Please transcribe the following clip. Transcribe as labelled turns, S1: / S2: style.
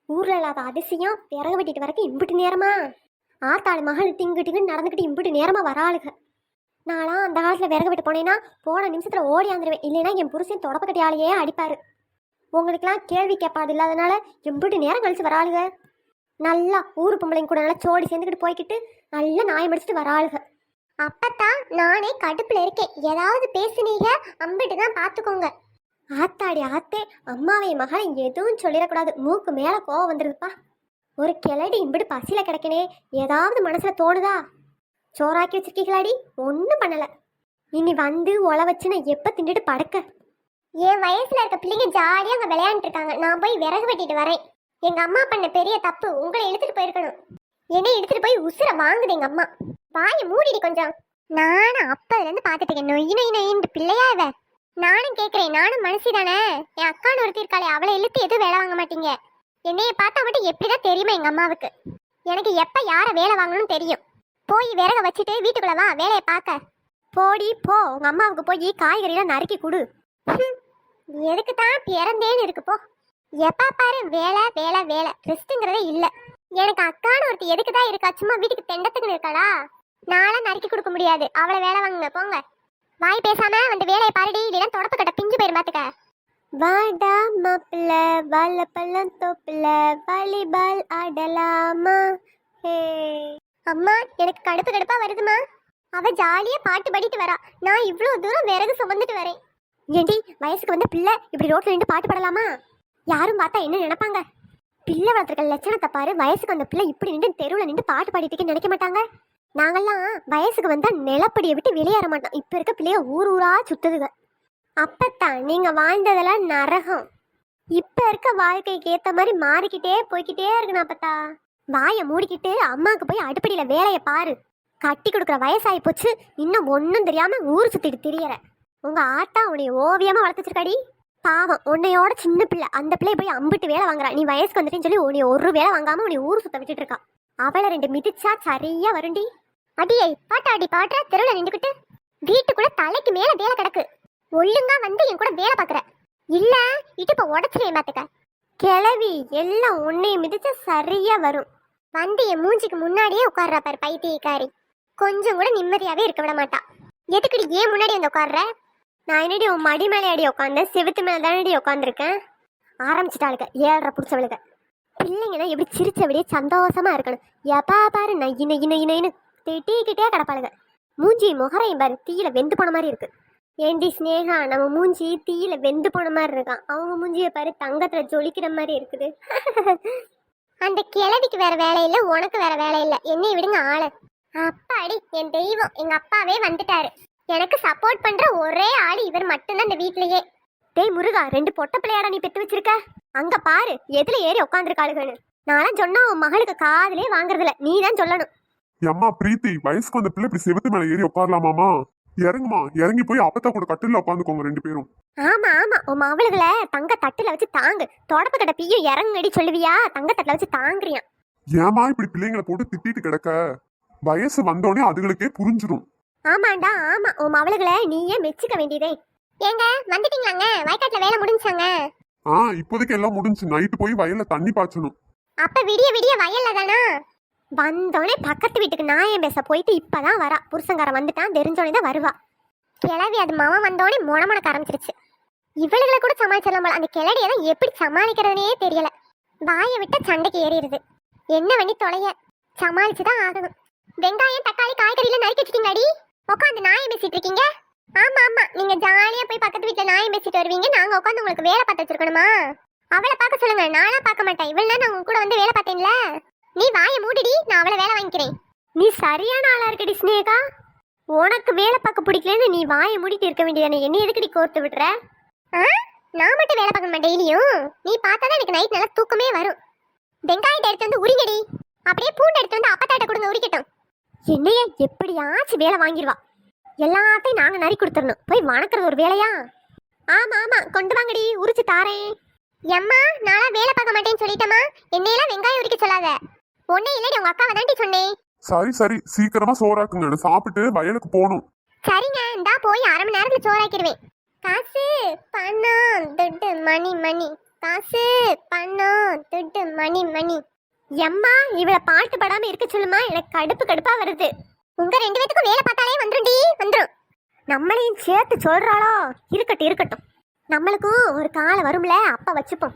S1: ஊர்ல இல்லாத அதிசயம் விறகு வெட்டிட்டு வரக்கு இம்புட்டு நேரமா? ஆத்தாள் மகள் திங்கு டிங்குன்னு நடந்துக்கிட்டு இம்புட்டு நேரமா வராளுக. நான்லாம் அந்த காலத்துல விறகு வெட்ட போனேன்னா போன நிமிஷத்துல ஓடியாந்துருவேன். இல்லைன்னா என் புருஷன் தொடப்ப கட்டியாலேயே அடிப்பாரு. உங்களுக்குலாம் கேள்வி கேட்பாது இல்லாதனால இம்புட்டு நேரம் கழிச்சு வராளுக. நல்லா ஊரு பொம்பளைங்க கூட நல்லா சோடி சேர்ந்துக்கிட்டு போய்கிட்டு நல்லா நாயம் முடிச்சுட்டு வராளுக. அப்பத்தான் நானே கடுப்புல இருக்கேன். ஏதாவது பேசுனீங்க அம்பிட்டு தான் பாத்துக்கோங்க. ஆத்தாடி ஆத்தே, அம்மாவை மகளை எதுவும் சொல்லிடக்கூடாது. மூக்கு மேல கோவம் வந்துருதுப்பா. ஒரு கிளடி இம்பிட்டு பசியில கிடைக்கனே, ஏதாவது மனசுல தோணுதா? சோறாக்கி வச்சிருக்கீங்களாடி? ஒன்றும் பண்ணல. இனி வந்து ஒல வச்சு நான் எப்ப திண்டுட்டு படுக்க? என் வயசுல இருக்க பிள்ளைங்க ஜாலியா அங்க விளையாண்டு இருக்காங்க. நான் போய் விறகு வெட்டிட்டு வரேன். எங்க அம்மா பண்ண பெரிய தப்பு. உங்களை எடுத்துட்டு போயிருக்கணும். என்னை எடுத்துட்டு போய் உசுர வாங்குது எங்க அம்மா. வாயை மூடிடி கொஞ்சம். நானும் அப்பதுல இருந்து பாத்துட்டு இருக்கேன். நொய் நொய் நொயின்னு பிள்ளையா இவ. நானும் கேட்குறேன், நானும் மனசு தானே. என் அக்கான்னு ஒருத்தி இருக்காளே, அவளை இழுத்து எதுவும் வேலை வாங்க மாட்டீங்க. என்னைய பார்த்தா மட்டும் எப்படிதான் தெரியுமா எங்க அம்மாவுக்கு? எனக்கு எப்ப யாரை வேலை வாங்கணும்னு தெரியும். போய் விறக வச்சுட்டு வீட்டுக்குள்ள வா வேலையை பார்க்க. போடி போ, உங்க அம்மாவுக்கு போய் காய்கறிலாம் நறுக்கி கொடு. எதுக்கு தான் பிறந்தேன்னு இருக்கு போ. எப்பா பாரு வேலை வேலை வேலை, ரெஸ்ட்டுங்கிறதே இல்லை. எனக்கு அக்கான்னு ஒருத்தி எதுக்கு தான் இருக்கா? சும்மா வீட்டுக்கு தெண்டத்துக்குன்னு இருக்காளா? நானும் நறுக்கி கொடுக்க முடியாது. அவளை வேலை வாங்குங்க போங்க. வாய் பேசாம வந்து வேலையை பாருடி, இல்லைன்னா தொடப்பு கட்ட பிஞ்சு போயிரும் பாத்துக்க. வாடா மாப்பிள்ள வாழப்பழம் தோப்புல வாலிபால் ஆடலாமா? ஹே அம்மா, எனக்கு கடுப்பு கடுப்பா வருதுமா. அவ ஜாலியா பாட்டு பாடிட்டு வரா. நான் இவ்வளவு தூரம் விறகு சுமந்துட்டு வரேன். ஏண்டி, வயசுக்கு வந்த பிள்ளை இப்படி ரோட்ல நின்று பாட்டு பாடலாமா? யாரும் பார்த்தா என்ன நினைப்பாங்க? பிள்ளை வளர்த்துருக்க லட்சணத்தை பாரு. வயசுக்கு வந்த பிள்ளை இப்படி நின்று தெருவில் நின்று பாட்டு பாடிட்டு நினைக்க மாட்டாங்க. நாங்கெல்லாம் வயசுக்கு வந்தா நிலப்படியை விட்டு வெளியேற மாட்டோம். இப்ப இருக்க பிள்ளைய ஊர் ஊரா சுத்துதுங்க. அப்பத்தான் நீங்க வாழ்ந்ததெல்லாம் நரகம். இப்ப இருக்க வாழ்க்கைக்கு ஏத்த மாதிரி மாறிக்கிட்டே போய்கிட்டே இருக்கணும். அப்பத்தா வாயை மூடிக்கிட்டு அம்மாவுக்கு போய் அடுப்படியில வேலையை பாரு. கட்டி கொடுக்குற வயசாகி போச்சு, இன்னும் ஒன்றும் தெரியாம ஊர் சுத்திட்டு திரியற. உங்க ஆத்தா உன்னை ஓவியமா வளர்த்துச்சிருக்காடி. பாவம், உன்னையோட சின்ன பிள்ளை. அந்த பிள்ளைய போய் அம்பிட்டு வேலை வாங்குறா. நீ வயசுக்கு வந்துட்டேன்னு சொல்லி உன்னை ஒரு வேலை வாங்காம உன்னை ஊர் சுத்த விட்டுட்டு இருக்கா. அவளை 2 மிதிச்சா சரியா வருண்டி. அடியை பாட்டாடி பாட்டுற தெருவில் நின்றுக்கிட்டு வீட்டுக்குள்ள தலைக்கு மேல வேலை கிடக்கு. ஒழுங்கா வந்து என் கூட வேலை பாக்குற இல்ல இடுப்ப உடச்சிருவேன் பாத்துக்க. கிளவி எல்லாம் உன்னைய மிதிச்சா சரியா வரும். வந்து என் மூஞ்சிக்கு முன்னாடியே உட்கார்றா பாரு பைத்தியக்காரி. கொஞ்சம் கூட நிம்மதியாவே இருக்க விட மாட்டா. எதுக்குடி ஏன் முன்னாடி வந்து உட்கார்ற? நான் என்னடி உன் மடி மேலே அடி உட்காந்தேன்? செவுத்து மேல தானடி உட்காந்துருக்கேன். ஆரம்பிச்சுட்டாளுக்க 7:30 பிடிச்சவளுக்கு. பிள்ளைங்கன்னா எப்படி சிரிச்சபடியே சந்தோஷமா இருக்கணும். எப்பா பாரு நையின இன இனன்னு திட்டிக்கிட்டே கிடப்பாளுங்க. மூஞ்சி முகரையும் பாரு தீயில வெந்து போன மாதிரி இருக்கு. ஏண்டி ஸ்னேகா, நம்ம மூஞ்சி தீயில வெந்து போன மாதிரி இருக்கான். அவங்க மூஞ்சிய பாரு தங்கத்துல ஜொலிக்கிற மாதிரி இருக்குது. அந்த கிழவிக்கு வேற வேலை இல்லை, உனக்கு வேற வேலை இல்லை. என்னைய விடுங்க ஆளு. அப்பாடி என் தெய்வம், எங்க அப்பாவே வந்துட்டாரு. எனக்கு சப்போர்ட் பண்ற ஒரே ஆளு இவர் மட்டும்தான் இந்த வீட்லயே. டேய் முருகா, 2 பொட்ட பிள்ளையாடா நீ பெத்து வச்சிருக்க. அங்க பாரு எதுல ஏறி உட்காந்துருக்காளுகன்னு. நானும் சொன்னா உன் மகளுக்கு காதலே வாங்குறதில்ல, நீ தான் சொல்லணும்.
S2: அம்மா பிரீத்தி, வயசுக்கு வந்த பிள்ளை இப்படி செவத்து மேல ஏறி உட்காரலாமாமா? இறங்குமா, இறங்கி போய் அப்பத்தா கூட கட்டில உட்காந்துக்கோங்க 2 பேரும்.
S1: ஆமா ஆமா, உன் மவளுகளை தங்க தட்டுல வச்சு தாங்கு. தொடப்பு கட்ட பீயும் இறங்கடி சொல்லுவியா? தங்க தட்டுல வச்சு தாங்குறியா?
S2: ஏமா இப்படி பிள்ளைங்களை போட்டு திட்டிட்டு கிடக்க? வயசு வந்தோடனே அதுகளுக்கே புரிஞ்சிடும்.
S1: ஆமாண்டா ஆமா, உன் மவளுகளை நீயே மெச்சுக்க வேண்டியதே. ஏங்க வந்துட்டீங்களாங்க? வயக்காட்டுல வேலை முடிஞ்சாங்க?
S2: இப்போதைக்கு எல்லாம் முடிஞ்சு. நைட்டு போய் வயல்ல தண்ணி பாய்ச்சணும்.
S1: அப்ப விடிய விடிய வயல்ல தானா? வந்தோடனே பக்கத்து வீட்டுக்கு நாயம் பேச போயிட்டு இப்பதான் வரா. புருஷங்காரன் வந்துட்டான், தெரிஞ்சோடனே தான் வருவா. கிளவி அது மவன் வந்தோடனே முணமுணக்க ஆரம்பிச்சிருச்சு. இவளுகளை கூட சமாளிச்சிடலாம் போல. அந்த கிளடியை தான் எப்படி சமாளிக்கிறதுனே தெரியல. வாயை விட்ட சண்டைக்கு ஏறிடுது. என்ன பண்ணி தொலைய? சமாளிச்சுதான் ஆகணும். வெங்காயம் தக்காளி காய்கறியில நறுக்கி வச்சுட்டீங்களாடி? உட்காந்து நாயம் பேசிட்டு இருக்கீங்க? ஆமா ஆமா, நீங்க ஜாலியா போய் பக்கத்து வீட்டுல நாயம் பேசிட்டு வருவீங்க. நாங்க உட்காந்து உங்களுக்கு வேலை பார்த்து வச்சிருக்கணுமா? அவளை பார்க்க சொல்லுங்க, நானா பார்க்க மாட்டேன். இவள் நான் உங்க கூட வந்து வேலை பார்த்தேன்ல. நீ வாயை மூடிடி, நான் அவளை வேலை வாங்கிக்கிறேன். நீ சரியான ஆளா இருக்கடி ஸ்னேகா. உனக்கு வேலை பார்க்க பிடிக்கலன்னு நீ வாயை மூடிட்டு இருக்க வேண்டியதானே. என்ன எதுக்கடி கோர்த்து விடுற? நான் மட்டும் வேலை பார்க்க மாட்டேன் டெய்லியும். நீ பார்த்தாதான் எனக்கு நைட் நல்லா தூக்கமே வரும். வெங்காயத்தை எடுத்து வந்து உரிங்கடி. அப்படியே பூண்டு எடுத்து வந்து அப்பத்தாட்ட கொடுங்க, உரிக்கட்டும். என்னைய எப்படியாச்சும் வேலை வாங்கிடுவா. எல்லாத்தையும் நாங்க நறுக்கி கொடுத்துடணும். போய் வணக்கிறது ஒரு வேலையா? ஆமா ஆமா, கொண்டு வாங்கடி, உரிச்சு தாரேன். எம்மா, நானா வேலை பார்க்க மாட்டேன்னு சொல்லிட்டேமா. என்னையெல்லாம் வெங்காயம் உரிக்க சொல்லாத. ஒன்னே இல்லடி, உங்க அக்காவை தாண்டி சொன்னேன்.
S2: சரி சரி, சீக்கிரமா சோறாக்குங்க, சாப்பிட்டு வயலுக்கு போகணும்.
S1: சரிங்க, இந்தா போய் 1/2 மணி நேரத்துல சோறாக்கிடுவேன். காசு பணம் துட்டு மணி மணி காசு பணம் துட்டு மணி மணி. எம்மா இவளை பாட்டு படாம இருக்க சொல்லுமா, எனக்கு கடுப்பா வருது. உங்க 2 பேத்துக்கும் வேலை பார்த்தாலே வந்துரும்டி, வந்துரும். நம்மளையும் சேர்த்து சொல்றாளோ? இருக்கட்டும் இருக்கட்டும், நம்மளுக்கும் ஒரு காலம் வரும்ல, அப்ப வச்சுப்போம்.